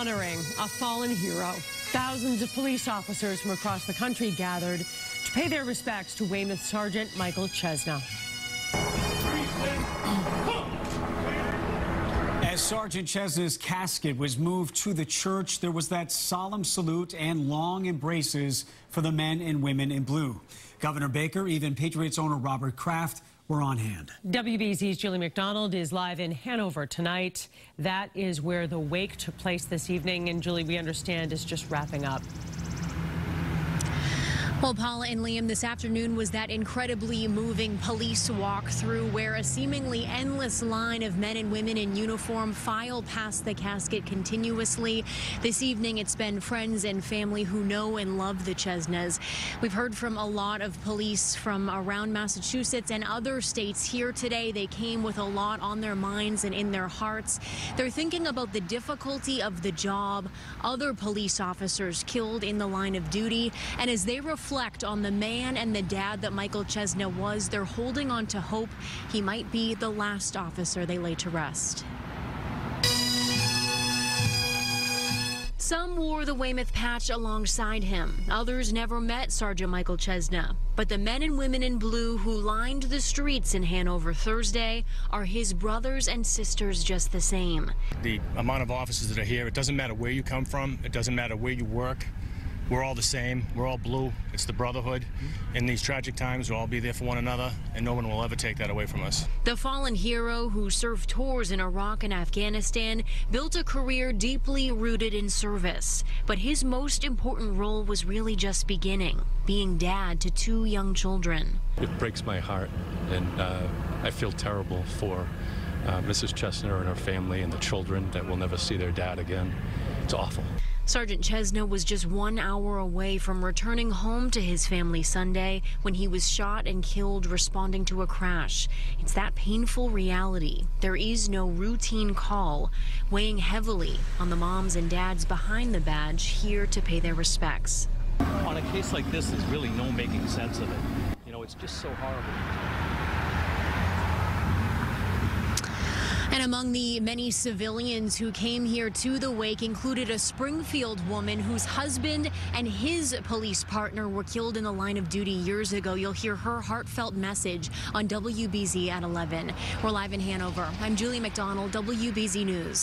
honoring a fallen hero. Thousands of police officers from across the country gathered to pay their respects to Weymouth Sergeant Michael Chesna. As Sergeant Chesna's casket was moved to the church, there was that solemn salute and long embraces for the men and women in blue. Governor Baker, even Patriots owner Robert Kraft were on hand. WBZ's Juli McDonald is live in Hanover tonight. That is where the wake took place this evening, and Julie, we understand, is just wrapping up. Well, Paula and Liam, this afternoon was that incredibly moving police walkthrough where a seemingly endless line of men and women in uniform file past the casket continuously. This evening, it's been friends and family who know and love the Chesnas. We've heard from a lot of police from around Massachusetts and other states here today. They came with a lot on their minds and in their hearts. They're thinking about the difficulty of the job, other police officers killed in the line of duty, and as they reflect on the man and the dad that Michael Chesna was, they're holding on to hope he might be the last officer they lay to rest. Some wore the Weymouth patch alongside him. Others never met Sergeant Michael Chesna. But the men and women in blue who lined the streets in Hanover Thursday are his brothers and sisters just the same. The amount of officers that are here, it doesn't matter where you come from, it doesn't matter where you work. We're all the same. We're all blue. It's the brotherhood. In these tragic times, we'll all be there for one another, and no one will ever take that away from us. The fallen hero who served tours in Iraq and Afghanistan built a career deeply rooted in service. But his most important role was really just beginning, being dad to 2 young children. It breaks my heart, and I feel terrible for Mrs. Chesna and her family and the children that will never see their dad again. It's awful. Sergeant Chesna was just 1 hour away from returning home to his family Sunday when he was shot and killed responding to a crash. It's that painful reality. There is no routine call, weighing heavily on the moms and dads behind the badge here to pay their respects. On a case like this, there's really no making sense of it. You know, it's just so horrible. And among the many civilians who came here to the wake included a Springfield woman whose husband and his police partner were killed in the line of duty years ago. You'll hear her heartfelt message on WBZ at 11. We're live in Hanover. I'm Juli McDonald, WBZ News.